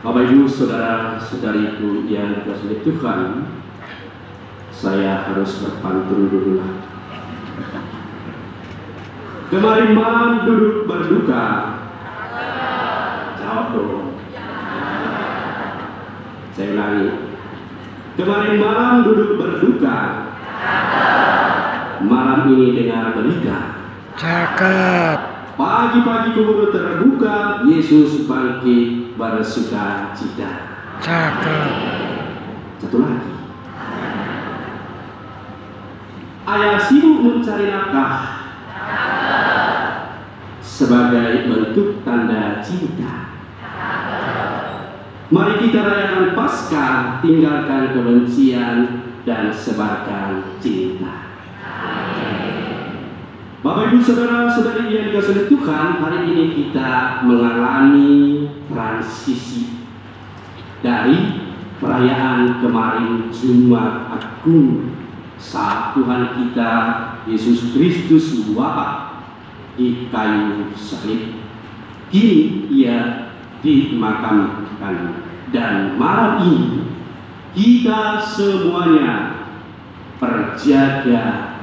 Bapak Ibu saudara-saudariku yang dikasihi Tuhan, saya harus berpantun dulu lah. Kemarin malam duduk berduka. Jawab dong. Saya ulangi. Kemarin malam duduk berduka. Malam ini dengar berita. Cakep. Pagi-pagi kubur terbuka, Yesus bangkit bersuka cita. Cakep. Satu lagi. Ayah sibuk mencari nafkah sebagai bentuk tanda cinta. Mari kita rayakan Paskah, tinggalkan kebencian dan sebarkan cinta. Bapak Ibu saudara-saudari yang dikasihi Tuhan, hari ini kita mengalami transisi dari perayaan kemarin Jumat Agung saat Tuhan kita Yesus Kristus wafat di kayu salib. Kini Ia dimakamkan, dan malam ini kita semuanya berjaga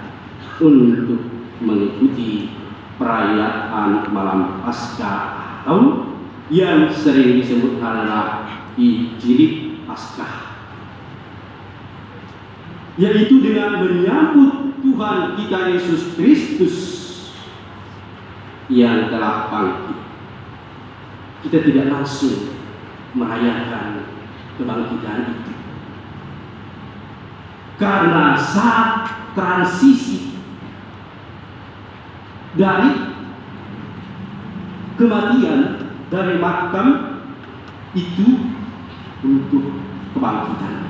untuk mengikuti perayaan malam Paskah atau yang sering disebut adalah Injil Paskah, yaitu dengan menyambut Tuhan kita Yesus Kristus yang telah bangkit. Kita tidak langsung merayakan kebangkitan itu, karena saat transisi dari kematian, dari makam itu untuk kebangkitan.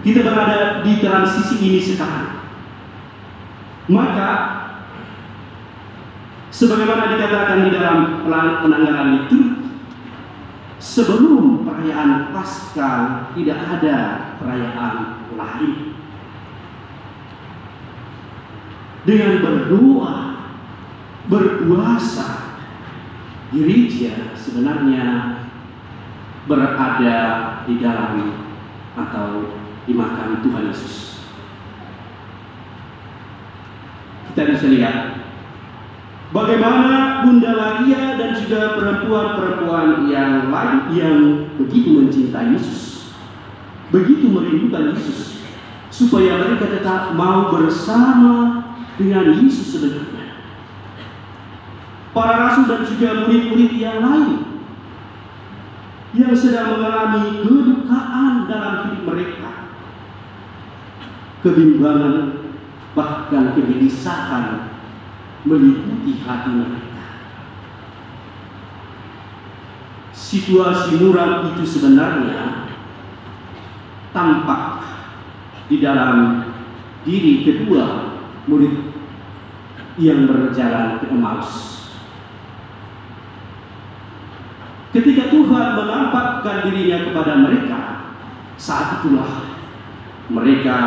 Kita berada di transisi ini sekarang. Maka sebagaimana dikatakan di dalam penanggalan liturgi, sebelum perayaan Paskah tidak ada perayaan lain. Dengan berdoa, berpuasa, gereja sebenarnya berada di dalam atau di makam Tuhan Yesus. Kita bisa lihat bagaimana Bunda Maria dan juga perempuan-perempuan yang lain yang begitu mencintai Yesus, begitu merindukan Yesus, supaya mereka tetap mau bersama dengan Yesus sebenarnya. Para rasul dan juga murid-murid yang lain yang sedang mengalami kedukaan dalam hidup mereka, kebimbangan, bahkan kegelisahan meliputi hati mereka. Situasi muram itu sebenarnya tampak di dalam diri kedua murid yang berjalan ke Emmaus. Ketika Tuhan menampakkan dirinya kepada mereka, saat itulah mereka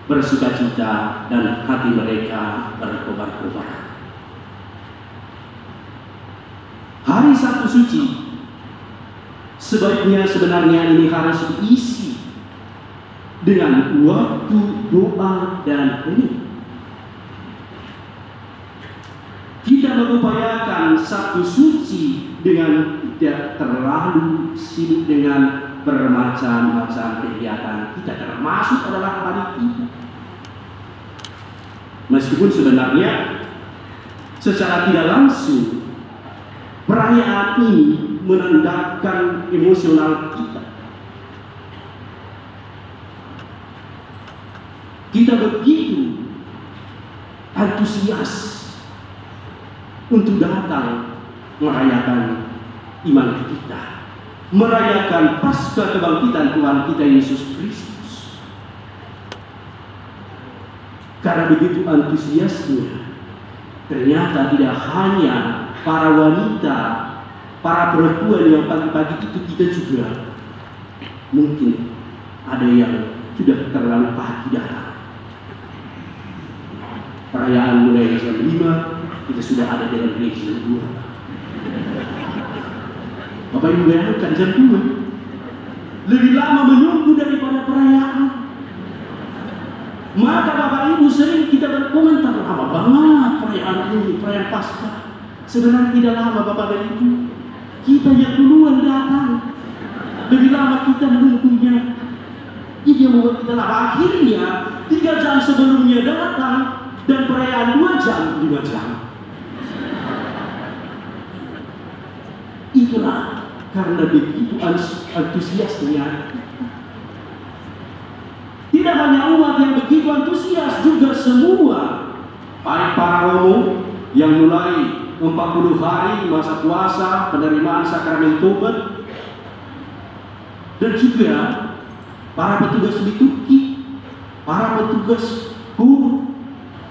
bersukacita dan hati mereka berkobar-kobar. Hari Sabtu Suci sebaiknya sebenarnya ini harus diisi dengan waktu doa dan hening. Kita mengupayakan Sabtu Suci dengan tidak terlalu sibuk dengan bermacam-macam kegiatan. Kita termasuk adalah hari itu. Meskipun sebenarnya secara tidak langsung perayaan ini menandakan emosional kita. Kita begitu antusias untuk datang merayakan iman kita, merayakan Paskah kebangkitan Tuhan kita Yesus Kristus. Karena begitu antusiasnya, ternyata tidak hanya para wanita, para perempuan yang pagi-pagi itu, kita juga mungkin ada yang sudah terlalu pagi datang. Perayaan mulai jam 5, kita sudah ada dalam gereja jam 2. Bapak Ibu bayangkan jam 2 lebih lama menunggu daripada perayaan. Maka Bapak Ibu sering kita berkomentar, lama banget perayaan ini, perayaan Paskah. Sebenarnya tidak lama Bapak dan Ibu. Kita yang duluan datang, lebih lama kita menunggunya. Ini yang membuat kita lama. Akhirnya 3 jam sebelumnya datang dan perayaan 2 jam, 5 jam. Itulah karena begitu antusiasnya. Tidak hanya umat yang begitu antusias, juga semua, baik para romo yang mulai 40 hari masa puasa, penerimaan sakramen tobat, dan juga para petugas liturgi, para petugas guru,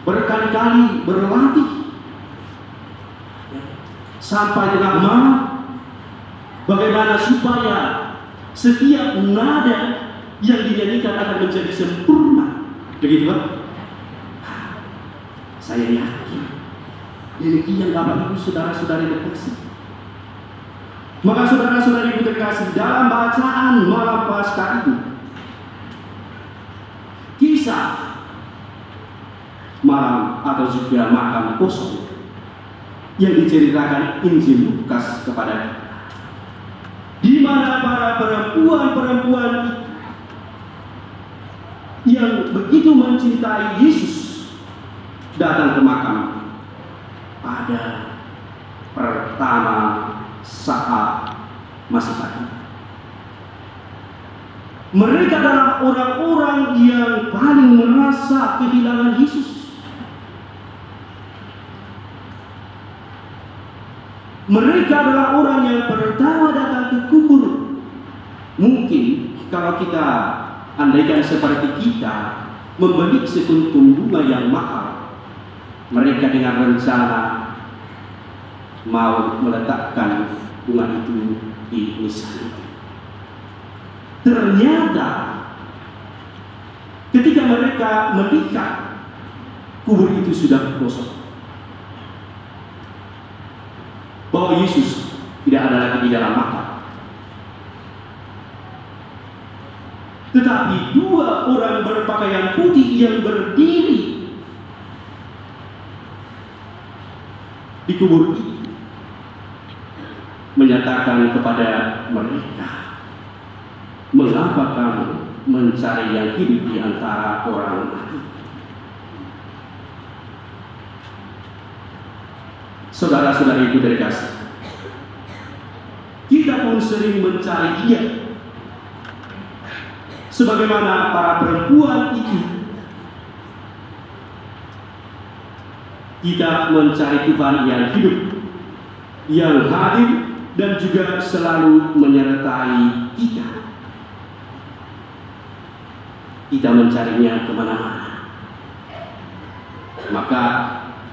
berkali-kali berlatih sampai tengah malam. Bagaimana supaya setiap nada yang dinyanyikan akan menjadi sempurna, begitu kan? Saya yakin demikian Bapak Ibu saudara-saudari terkasih. Maka saudara-saudari terkasih, dalam bacaan malam Paskah itu, kisah malam atau juga makam kosong yang diceritakan Injil Lukas kepada kita, di mana para perempuan-perempuan yang begitu mencintai Yesus datang ke makam pada pertama saat masih pagi. Mereka adalah orang-orang yang paling merasa kehilangan Yesus. Mereka adalah orang yang pertama datang ke kubur. Mungkin kalau kita andaikan seperti kita membeli sekuntum bunga yang mahal, mereka dengan rencana mau meletakkan bunga itu di nisan itu. Ternyata ketika mereka melihat kubur itu sudah kosong, bahwa Yesus tidak ada lagi di dalam makam, tetapi 2 orang berpakaian putih yang berdiri di kubur itu menyatakan kepada mereka, mengapa kamu mencari yang hidup di antara orang mati? Saudara-saudari itu terkasih, kita pun sering mencari Dia, sebagaimana para perempuan itu. Kita mencari Tuhan yang hidup, yang hadir, dan juga selalu menyertai kita. Kita mencarinya kemana-mana. Maka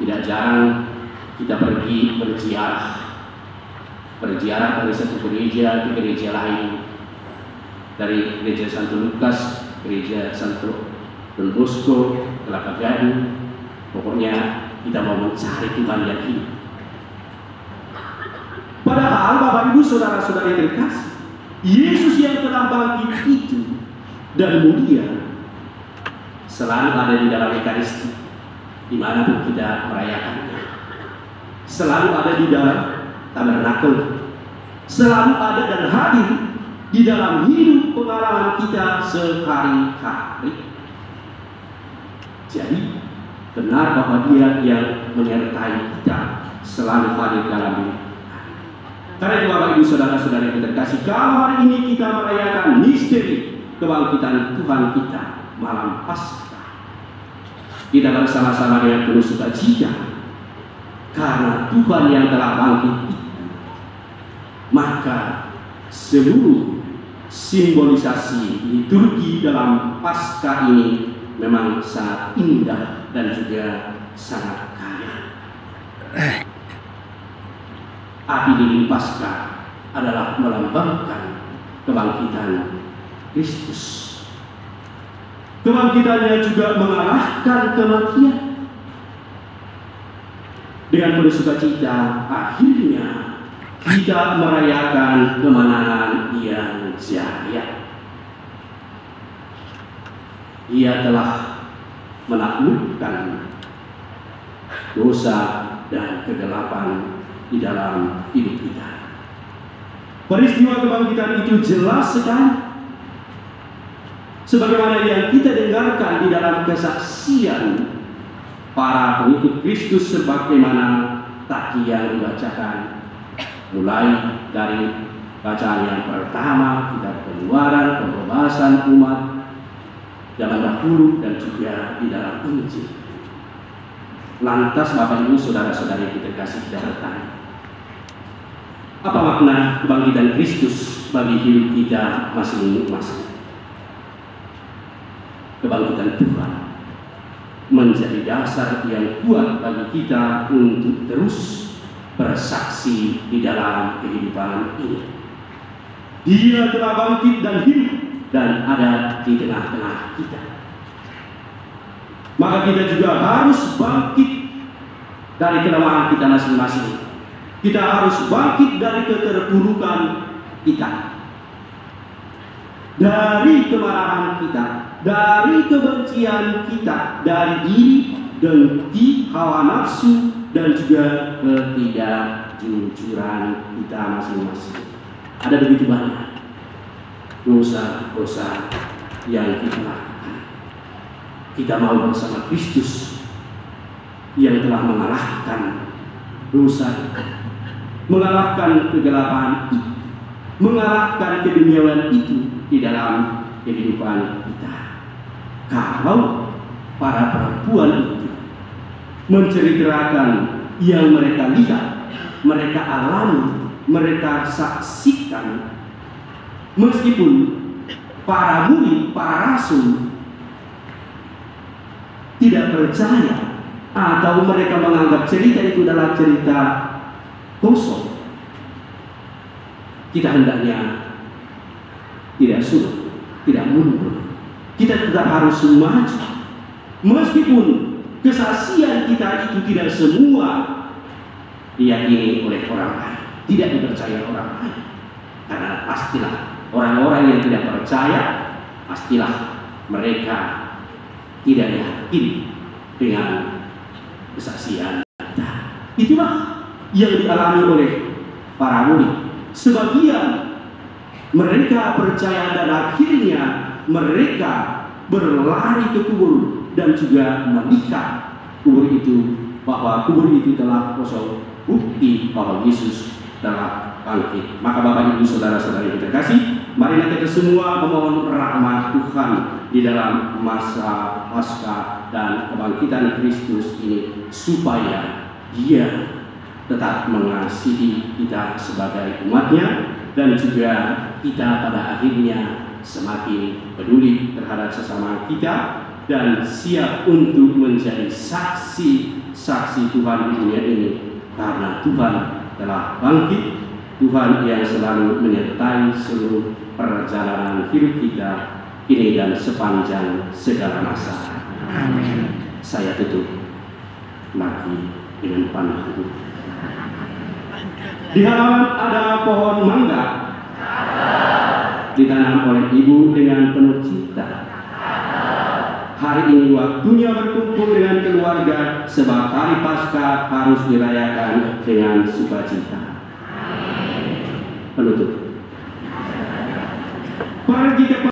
tidak jarang kita pergi berziarah dari satu gereja ke gereja lain, dari gereja Santo Lukas, gereja Santo Don Bosco, Kelapa Gading. Pokoknya kita mau mencari Tuhan yang hidup. Padahal Bapak Ibu saudara-saudari terkasih, Yesus yang telah bangkit itu dan mulia selalu ada di dalam Ekaristi, dimanapun kita merayakannya. Selalu ada di dalam tabernakel, selalu ada dan hadir di dalam hidup pengalaman kita sehari-hari. Jadi benar bahwa Dia yang menyertai kita, selalu hadir dalam hidup. Karena itu Bapak Ibu saudara-saudari yang terkasih, kalau hari ini kita merayakan misteri kebangkitan Tuhan kita malam Paskah, kita bersama-sama dengan penuh sukacita karena Tuhan yang telah bangkit itu, maka seluruh simbolisasi liturgi dalam Paskah ini memang sangat indah dan juga sangat kaya. Api lilin Paskah adalah melambangkan kebangkitan Kristus. Kebangkitannya juga mengalahkan kematian. Dengan penuh sukacita, akhirnya kita merayakan kemenangan yang jaya. Ia telah menaklukkan dosa dan kegelapan di dalam hidup kita. Peristiwa kebangkitan itu jelas sekali, sebagaimana yang kita dengarkan di dalam kesaksian para pengikut Kristus, sebagaimana tadi yang dibacakan, mulai dari bacaan yang pertama, kitab Keluaran, pembebasan umat zaman dahulu, dan juga di dalam Injil. Lantas Bapak Ibu saudara-saudari kita kasih bertanya, apa makna kebangkitan Kristus bagi hidup kita masing-masing? Kebangkitan Tuhan menjadi dasar yang kuat bagi kita untuk terus bersaksi di dalam kehidupan ini. Dia telah bangkit dan hidup dan ada di tengah-tengah kita. Maka kita juga harus bangkit dari kelemahan kita masing-masing. Kita harus bangkit dari keterpurukan kita, dari kemarahan kita, dari kebencian kita, dari iri, dengki, hawa nafsu, dan juga ketidakjujuran kita masing-masing. Ada begitu banyak dosa-dosa yang kita lakukan. Kita mau bersama Kristus yang telah mengalahkan dosa itu, mengalahkan kegelapan itu, mengalahkan keduniawan itu di dalam kehidupan kita. Kalau para perempuan itu menceritakan yang mereka lihat, mereka alami, mereka saksikan, meskipun para murid, para rasul tidak percaya, atau mereka menganggap cerita itu adalah cerita kosong, kita hendaknya tidak surut, tidak mundur. Kita tetap harus maju, meskipun kesaksian kita itu tidak semua diyakini oleh orang lain, tidak dipercaya orang lain. Karena pastilah orang-orang yang tidak percaya, pastilah mereka tidak yakin dengan kesaksian kita. Itulah yang dialami oleh para murid. Sebagian mereka percaya dan akhirnya mereka berlari ke kubur dan juga melihat kubur itu, bahwa kubur itu telah kosong, bukti bahwa Yesus telah bangkit. Maka Bapak Ibu saudara-saudari kita kasih, mari kita semua memohon rahmat Tuhan di dalam masa Paskah dan kebangkitan Kristus ini, supaya Dia tetap mengasihi kita sebagai umatnya, dan juga kita pada akhirnya semakin peduli terhadap sesama kita dan siap untuk menjadi saksi Tuhan di dunia ini, karena Tuhan telah bangkit, Tuhan yang selalu menyertai seluruh perjalanan hidup kita ini dan sepanjang segala masa. Amin. Saya tutup lagi dengan panahku. Di halaman ada pohon mangga, ditanam oleh ibu dengan penuh cinta. Hari ini waktunya berkumpul dengan keluarga, sebab hari Paskah harus dirayakan dengan sukacita. Penutup. Pergi ke